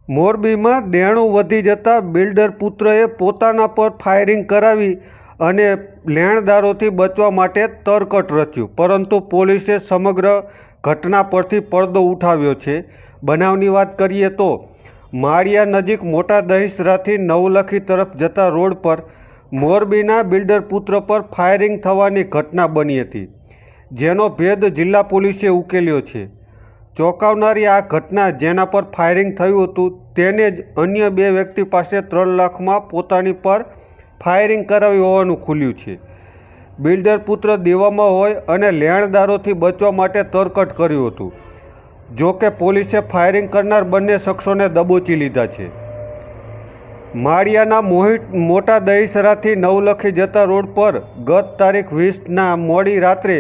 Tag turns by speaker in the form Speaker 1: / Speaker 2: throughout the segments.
Speaker 1: મોરબીમાં દેણું વધી જતાં બિલ્ડર પુત્રએ પોતાના પર ફાયરિંગ કરાવી અને લેણદારોથી બચવા માટે તરકટ રચ્યું, પરંતુ પોલીસે સમગ્ર ઘટના પરથી પડદો ઉઠાવ્યો છે। બનાવની વાત કરીએ તો માળિયા નજીક મોટા દહીસરાથી નવલખી તરફ જતા રોડ પર મોરબીના બિલ્ડર પુત્ર પર ફાયરિંગ થવાની ઘટના બની હતી, જેનો ભેદ જિલ્લા પોલીસે ઉકેલ્યો છે। ચોંકાવનારી આ ઘટના જેના પર ફાયરિંગ થયું હતું તેને જ અન્ય બે વ્યક્તિ પાસે 3 લાખમાં પોતાની પર ફાયરિંગ કરાવ્યું હોવાનું ખુલ્યું છે। બિલ્ડર પુત્ર દેવામાં હોય અને લેણદારોથી બચવા માટે તરકટ કર્યું હતું। જો કે પોલીસે ફાયરિંગ કરનાર બંને શખ્સોને દબોચી લીધા છે। માળિયાના મોટા દહીસરાથી નવલખી જતા રોડ પર ગત તારીખ 20ના મોડી રાત્રે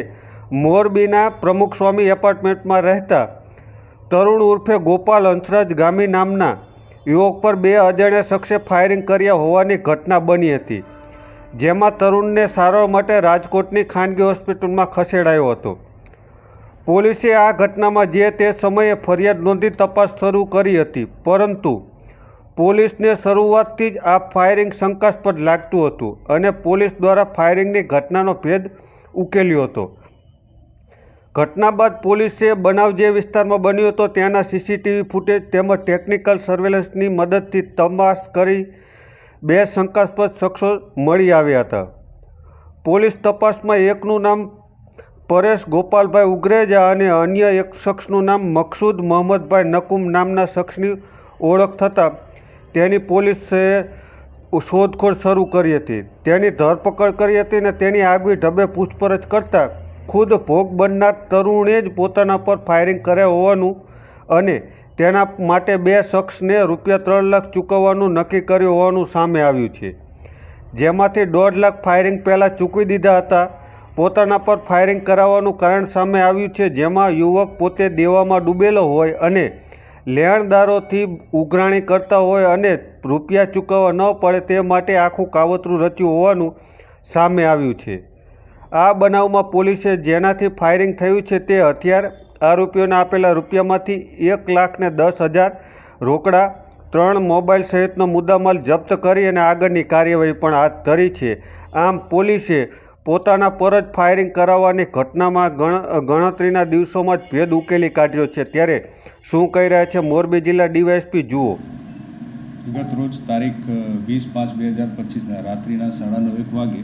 Speaker 1: મોરબીના પ્રમુખ સ્વામી એપાર્ટમેન્ટમાં રહેતા તરુણ ઉર્ફે ગોપાલ હંસરાજ ગામી નામના યુવક પર બે અજાણ્યા શખ્સે ફાયરિંગ કર્યા હોવાની ઘટના બની હતી, જેમાં તરુણને સારવાર માટે રાજકોટની ખાનગી હોસ્પિટલમાં ખસેડાયો હતો। પોલીસે આ ઘટનામાં જે તે સમયે ફરિયાદ નોંધી તપાસ શરૂ કરી હતી, પરંતુ પોલીસને શરૂઆતથી જ આ ફાયરિંગ શંકાસ્પદ લાગતું હતું અને પોલીસ દ્વારા ફાયરિંગની ઘટનાનો ભેદ ઉકેલ્યો હતો। ઘટના બાદ પોલીસે બનાવ જે વિસ્તારમાં બન્યો હતો ત્યાંના સીસીટીવી ફૂટેજ તેમજ ટેકનિકલ સર્વેલન્સની મદદથી તપાસ કરી બે શંકાસ્પદ શખ્સો મળી આવ્યા હતા। પોલીસ તપાસમાં એકનું નામ પરેશ ગોપાલભાઈ ઉગરેજા અને અન્ય એક શખ્સનું નામ મકસૂદ મોહમ્મદભાઈ નકુમ નામના શખ્સની ઓળખ થતાં તેની પોલીસે શોધખોળ શરૂ કરી હતી, તેની ધરપકડ કરી હતી અને તેની આગવી ઢબે પૂછપરછ કરતાં ખુદ ભોગ બનનાર તરુણે જ પોતાના પર ફાયરિંગ કર્યા હોવાનું અને તેના માટે બે શખ્સને ₹3 લાખ ચૂકવવાનું નક્કી કર્યું હોવાનું સામે આવ્યું છે, જેમાંથી 1.5 લાખ ફાયરિંગ પહેલાં ચૂકવી દીધા હતા। પોતાના પર ફાયરિંગ કરાવવાનું કારણ સામે આવ્યું છે, જેમાં યુવક પોતે દેવામાં ડૂબેલો હોય અને લેણદારોથી ઉઘરાણી કરતા હોય અને રૂપિયા ચૂકવવા ન પડે તે માટે આખું કાવતરું રચ્યું હોવાનું સામે આવ્યું છે। આ બનાવમાં પોલીસે જેનાથી ફાયરિંગ થયું છે તે હથિયાર, આરોપીઓને આપેલા રૂપિયામાંથી 1,10,000 રોકડા, 3 મોબાઈલ સહિતનો મુદ્દામાલ જપ્ત કરી અને આગળની કાર્યવાહી પણ હાથ ધરી છે। આમ પોલીસે પોતાના પર જ ફાયરિંગ કરાવવાની ઘટનામાં ગણતરીના દિવસોમાં જ ભેદ ઉકેલી કાઢ્યો છે। ત્યારે શું કહી રહ્યા છે મોરબી જિલ્લા ડીવાયએસપી જુઓ।
Speaker 2: ગત રોજ તારીખ 20/5/2025ના રાત્રિના 9:30 વાગે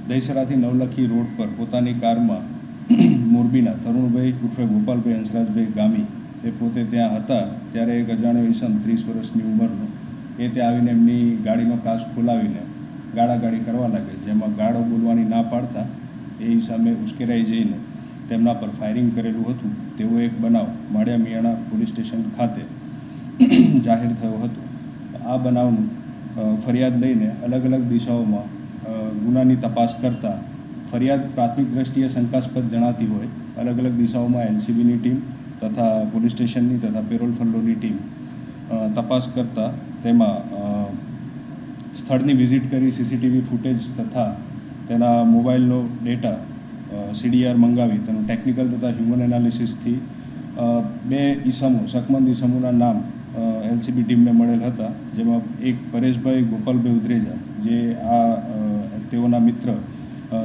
Speaker 2: દહીસરાથી નવલખી રોડ પર પોતાની કારમાં મોરબીના તરુણભાઈ ઉર્ફે ગોપાલભાઈ હંસરાજભાઈ ગામી એ પોતે ત્યાં હતા ત્યારે એક અજાણ્યો ઈસમ 30 વર્ષની ઉંમરનો એ ત્યાં આવીને એમની ગાડીનો કાચ ખોલાવીને ગાળાગાળી કરવા લાગે, જેમાં ગાળો બોલવાની ના પાડતા એ ઈસમે ઉશ્કેરાઈ જઈને તેમના પર ફાયરિંગ કરેલું હતું તેવો એક બનાવ માળિયા મિયાણા પોલીસ સ્ટેશન ખાતે જાહેર થયો હતો। આ બનાવનું ફરિયાદ લઈને અલગ અલગ દિશાઓમાં ગુનાની તપાસ કરતાં ફરિયાદ પ્રાથમિક દ્રષ્ટિએ શંકાસ્પદ જણાતી હોય અલગ અલગ દિશાઓમાં એલસીબીની ટીમ તથા પોલીસ સ્ટેશનની તથા પેરોલ ફલ્લોની ટીમ તપાસ કરતાં તેમાં સ્થળની વિઝિટ કરી સીસીટીવી ફૂટેજ તથા તેના મોબાઈલનો ડેટા CDR મંગાવી તેનું ટેકનિકલ તથા હ્યુમન એનાલિસિસથી બે ઈસમો શકમંદ ઈસમોના નામ એલસીબી ટીમને મળેલ હતા, જેમાં એક પરેશભાઈ ગોપાલભાઈ ઉદરેજા જે તેઓના મિત્ર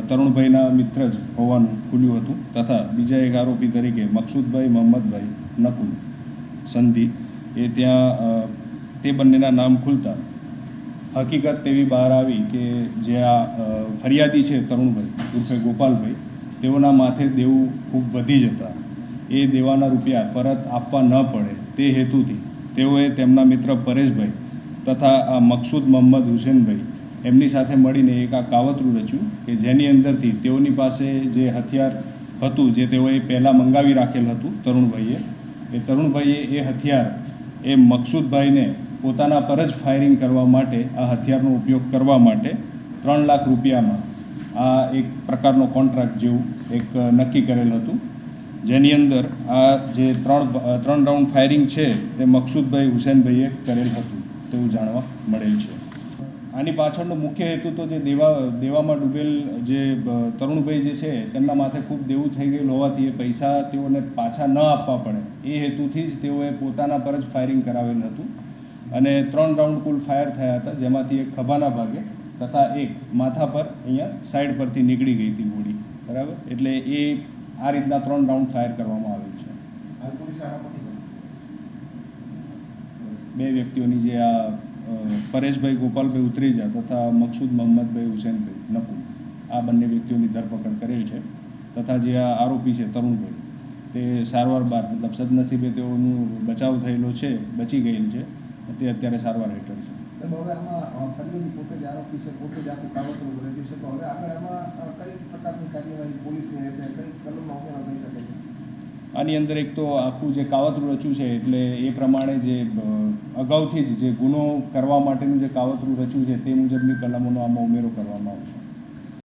Speaker 2: તરુણભાઈના મિત્ર જ હોવાનું ખુલ્યું હતું તથા બીજા એક આરોપી તરીકે મકસૂદભાઈ મોહમ્મદભાઈ નકુમ સંધિ એ ત્યાં તે બંનેના નામ ખુલતા હકીકત તેવી બહાર આવી કે જે આ ફરિયાદી છે તરુણભાઈ ઉર્ફે ગોપાલભાઈ તેઓના માથે દેવું ખૂબ વધી જતા એ દેવાના રૂપિયા પરત આપવા ન પડે તે હેતુથી તેઓએ તેમના મિત્ર પરેશભાઈ તથા આ મકસૂદ મોહમ્મદ હુસેનભાઈ એમની સાથે મળીને એક આ કાવતરું રચ્યું કે જેની અંદરથી તેઓની પાસે જે હથિયાર હતું જે તેઓએ પહેલાં મંગાવી રાખેલ હતું તરુણભાઈએ એ હથિયાર એ મકસૂદભાઈને પોતાના પર જ ફાયરિંગ કરવા માટે આ હથિયારનો ઉપયોગ કરવા માટે 3 લાખ રૂપિયામાં આ એક પ્રકારનો કોન્ટ્રાક્ટ જેવું એક નક્કી કરેલ હતું, જેની અંદર આ જે 3 રાઉન્ડ ફાયરિંગ છે તે મકસૂદભાઈ હુસેનભાઈએ કરેલ હતું તેવું જાણવા મળેલ છે। આની પાછળનો મુખ્ય હેતુ તો જે દેવામાં ડૂબેલ જે તરુણભાઈ જે છે તેમના માથે ખૂબ દેવું થઈ ગયેલું હોવાથી એ પૈસા તેઓને પાછા ન આપવા પડે એ હેતુથી જ તેઓએ પોતાના પર જ ફાયરિંગ કરાવેલ હતું અને 3 રાઉન્ડ કુલ ફાયર થયા હતા, જેમાંથી એક ખભાના ભાગે તથા એક માથા પર અહીંયા સાઈડ પરથી નીકળી ગઈ હતી ગોળી, બરાબર. એટલે એ આ રીતના 3 રાઉન્ડ ફાયર કરવામાં આવેલ છે. બે વ્યક્તિઓની જે આ પરેશભાઈ ગોપાલભાઈ ઉતરીજા તથા મકસૂદ મોહમ્મદભાઈ હુસેનભાઈ નકુમ, આ બંને વ્યક્તિઓની ધરપકડ કરેલ છે તથા જે આ આરોપી છે તરુણભાઈ તે સારવાર બાદ મતલબ સદનસીબે તેઓનું બચાવ થયેલો છે, બચી ગયેલ છે, તે અત્યારે સારવાર હેઠળ છે.
Speaker 3: હવે આમાં ફરિયાદી પોતે જ આરોપી છે, પોતે જ આખું કાવતરું રચ્યું છે, તો હવે આગળ આમાં કઈ પ્રકારની કાર્યવાહી પોલીસની રહેશે, કઈ કલમમાં ઉમેરો થઈ શકે છે?
Speaker 2: આની અંદર એક તો આખું જે કાવતરું રચ્યું છે એટલે એ પ્રમાણે જે અગાઉથી જ જે ગુનો કરવા માટેનું જે કાવતરું રચ્યું છે તે મુજબની કલમોનો આમાં ઉમેરો કરવામાં આવશે.